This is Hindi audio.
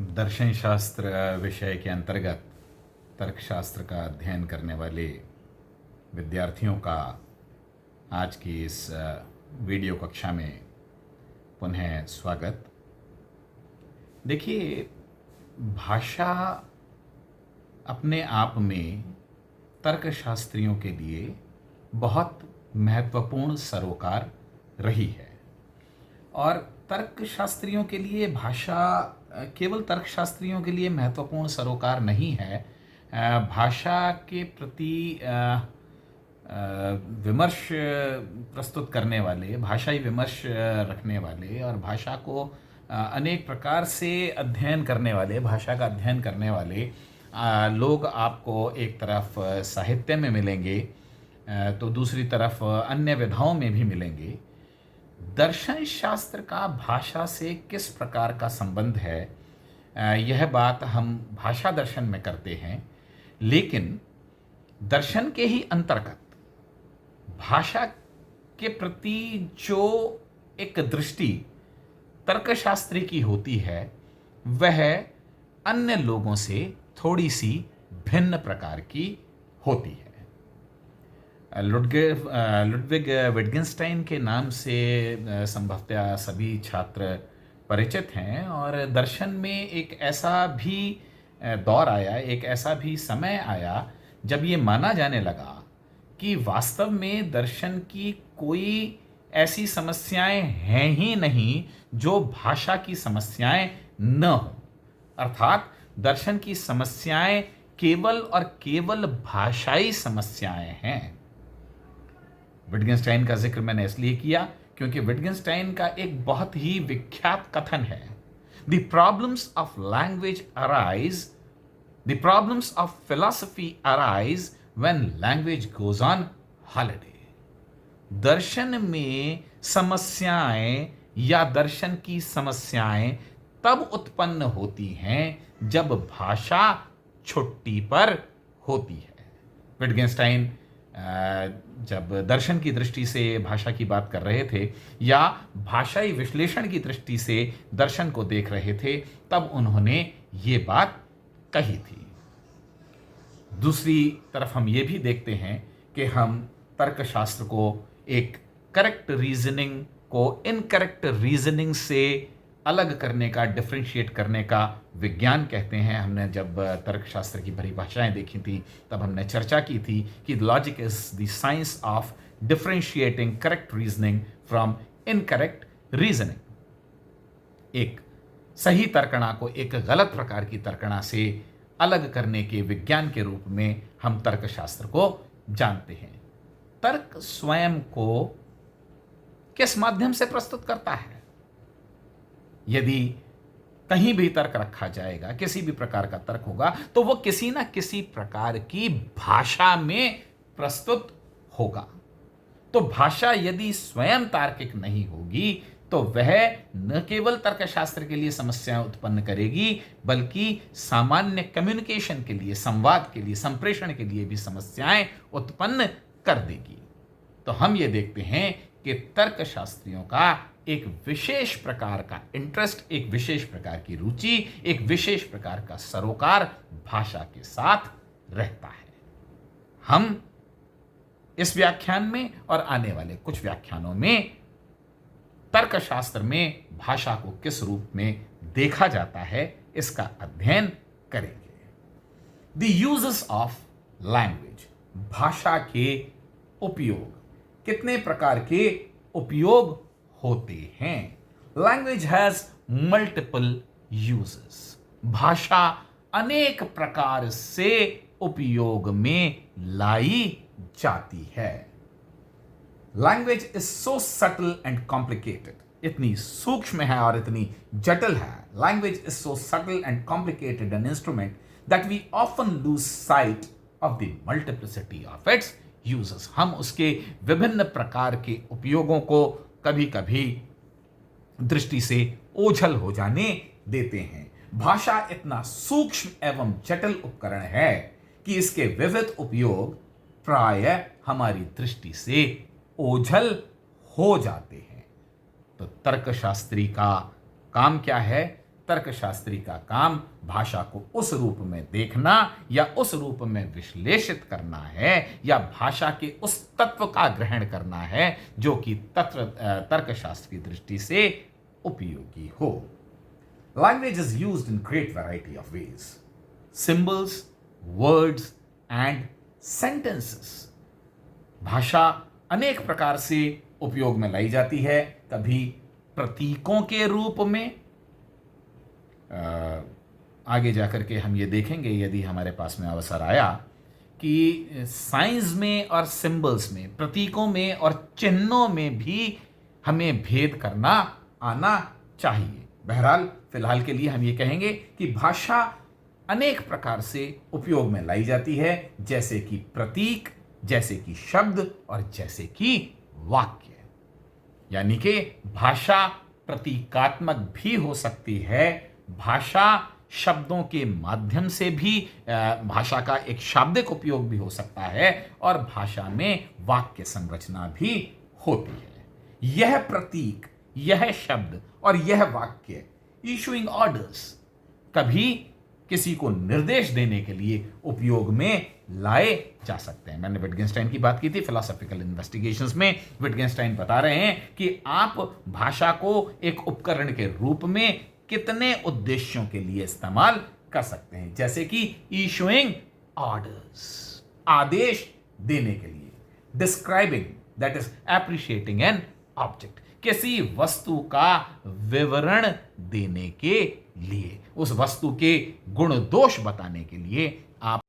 दर्शन शास्त्र विषय के अंतर्गत तर्कशास्त्र का अध्ययन करने वाले विद्यार्थियों का आज की इस वीडियो कक्षा में पुनः स्वागत। देखिए, भाषा अपने आप में तर्कशास्त्रियों के लिए बहुत महत्वपूर्ण सरोकार रही है और तर्कशास्त्रियों के लिए भाषा केवल तर्कशास्त्रियों के लिए महत्वपूर्ण सरोकार नहीं है। भाषा के प्रति विमर्श प्रस्तुत करने वाले, भाषाई विमर्श रखने वाले और भाषा को अनेक प्रकार से अध्ययन करने वाले, भाषा का अध्ययन करने वाले लोग आपको एक तरफ साहित्य में मिलेंगे तो दूसरी तरफ अन्य विधाओं में भी मिलेंगे। दर्शन शास्त्र का भाषा से किस प्रकार का संबंध है, यह बात हम भाषा दर्शन में करते हैं, लेकिन दर्शन के ही अंतर्गत भाषा के प्रति जो एक दृष्टि तर्कशास्त्री की होती है वह अन्य लोगों से थोड़ी सी भिन्न प्रकार की होती है। लुडविग विटगेन्स्टाइन के नाम से संभवतः सभी छात्र परिचित हैं और दर्शन में एक ऐसा भी दौर आया, एक ऐसा भी समय आया जब ये माना जाने लगा कि वास्तव में दर्शन की कोई ऐसी समस्याएं हैं ही नहीं जो भाषा की समस्याएं न हो, अर्थात दर्शन की समस्याएं केवल और केवल भाषाई समस्याएं हैं। विटगेन्स्टाइन का जिक्र मैंने इसलिए किया क्योंकि विटगेन्स्टाइन का एक बहुत ही विख्यात कथन है, the problems of language arise, the problems of philosophy arise when language goes on holiday. दर्शन में समस्याएं या दर्शन की समस्याएं तब उत्पन्न होती हैं जब भाषा छुट्टी पर होती है। विटगेन्स्टाइन जब दर्शन की दृष्टि से भाषा की बात कर रहे थे या भाषाई विश्लेषण की दृष्टि से दर्शन को देख रहे थे, तब उन्होंने ये बात कही थी। दूसरी तरफ हम ये भी देखते हैं कि हम तर्कशास्त्र को एक करेक्ट रीजनिंग को इनकरेक्ट रीजनिंग से अलग करने का, डिफरेंशिएट करने का विज्ञान कहते हैं। हमने जब तर्कशास्त्र की परिभाषाएं देखी थी तब हमने चर्चा की थी कि logic is the science of differentiating correct reasoning from incorrect reasoning. एक सही तर्कणा को एक गलत प्रकार की तर्कणा से अलग करने के विज्ञान के रूप में हम तर्कशास्त्र को जानते हैं। तर्क स्वयं को किस माध्यम से प्रस्तुत करता है? यदि कहीं भी तर्क रखा जाएगा, किसी भी प्रकार का तर्क होगा, तो वो किसी ना किसी प्रकार की भाषा में प्रस्तुत होगा। तो भाषा यदि स्वयं तार्किक नहीं होगी तो वह न केवल तर्कशास्त्र के लिए समस्याएं उत्पन्न करेगी, बल्कि सामान्य कम्युनिकेशन के लिए, संवाद के लिए, संप्रेषण के लिए भी समस्याएं उत्पन्न कर देगी। तो हम ये देखते हैं कि तर्कशास्त्रियों का एक विशेष प्रकार का इंटरेस्ट, एक विशेष प्रकार की रुचि, एक विशेष प्रकार का सरोकार भाषा के साथ रहता है। हम इस व्याख्यान में और आने वाले कुछ व्याख्यानों में तर्कशास्त्र में भाषा को किस रूप में देखा जाता है इसका अध्ययन करेंगे। द यूजेस ऑफ लैंग्वेज, भाषा के उपयोग, कितने प्रकार के उपयोग होते हैं। लैंग्वेज हैज मल्टीपल यूजेस, भाषा अनेक प्रकार से उपयोग में लाई जाती है। Language is so subtle and complicated, इतनी सूक्ष्म है और इतनी जटिल है। Language is so subtle and complicated an instrument that we often lose sight of the multiplicity of its uses. हम उसके विभिन्न प्रकार के उपयोगों को कभी कभी दृष्टि से ओझल हो जाने देते हैं। भाषा इतना सूक्ष्म एवं जटिल उपकरण है कि इसके विविध उपयोग प्रायः हमारी दृष्टि से ओझल हो जाते हैं। तो तर्कशास्त्री का काम क्या है? तर्कशास्त्री का काम भाषा को उस रूप में देखना या उस रूप में विश्लेषित करना है या भाषा के उस तत्व का ग्रहण करना है जो कि तर्कशास्त्र की दृष्टि से उपयोगी हो। Language is used in great variety of ways, symbols, words and sentences. भाषा अनेक प्रकार से उपयोग में लाई जाती है, कभी प्रतीकों के रूप में, आगे जाकर के हम ये देखेंगे यदि हमारे पास में अवसर आया कि साइंस में और सिंबल्स में, प्रतीकों में और चिन्हों में भी हमें भेद करना आना चाहिए। बहरहाल फिलहाल के लिए हम ये कहेंगे कि भाषा अनेक प्रकार से उपयोग में लाई जाती है, जैसे कि प्रतीक, जैसे कि शब्द और जैसे कि वाक्य। यानी कि भाषा प्रतीकात्मक भी हो सकती है, भाषा शब्दों के माध्यम से भी भाषा का एक शाब्दिक उपयोग भी हो सकता है और भाषा में वाक्य संरचना भी होती है। यह प्रतीक, यह शब्द और यह वाक्य इशूइंग ऑर्डर्स कभी किसी को निर्देश देने के लिए उपयोग में लाए जा सकते हैं। मैंने विटगेन्स्टाइन की बात की थी फिलोसॉफिकल इन्वेस्टिगेशंस में। विटगेन्स्टाइन बता रहे हैं कि आप भाषा को एक उपकरण के रूप में कितने उद्देश्यों के लिए इस्तेमाल कर सकते हैं, जैसे कि इशूइंग ऑर्डर्स, आदेश देने के लिए, describing, that is appreciating an object, किसी वस्तु का विवरण देने के लिए, उस वस्तु के गुण दोष बताने के लिए आप